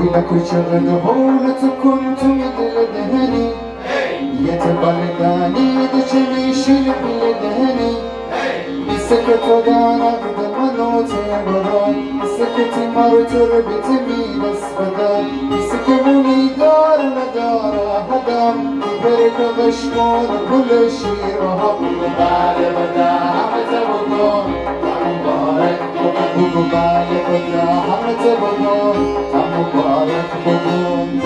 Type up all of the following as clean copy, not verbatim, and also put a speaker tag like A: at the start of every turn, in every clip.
A: ويلك وشغل هولة كنت مثل دهني يتبلداني دشميش البلدهني بسكت ودانا قد منوت يا بران بسكت مرت ربتمي لسفدا بسكموني دار ندار هدام ببرك غشمون كل شي رهب وبال بدا حمت بقون مبارك وبال بدا حمت بقون مبارك بقون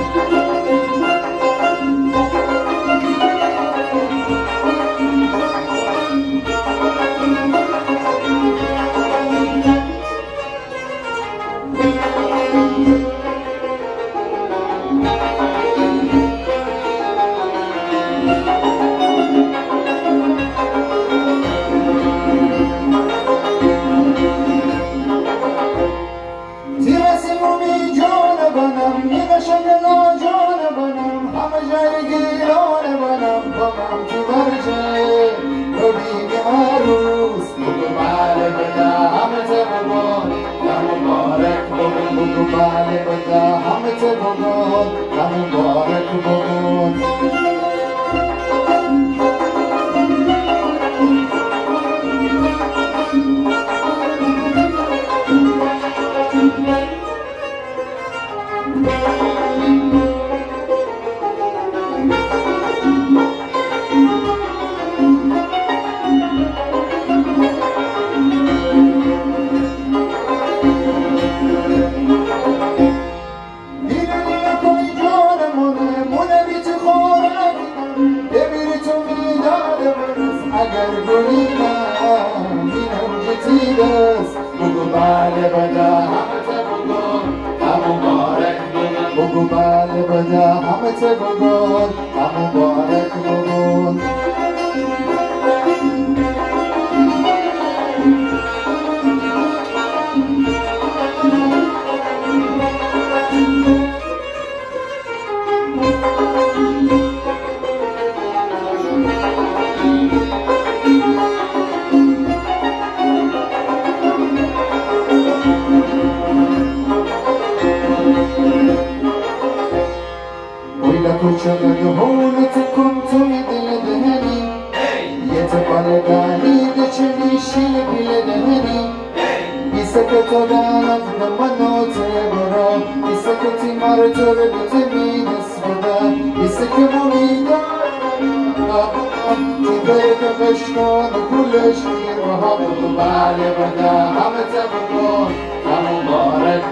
A: وشغل هولة كنت مثل دهني يتبلداني دشميش البلدهني بسكت ودانا منوت يبرا بسكت مرت ربتمي نسبدا بسكموني دارا تبرك غشنون كل شي رهب وبال بدا حمت بقون مبارك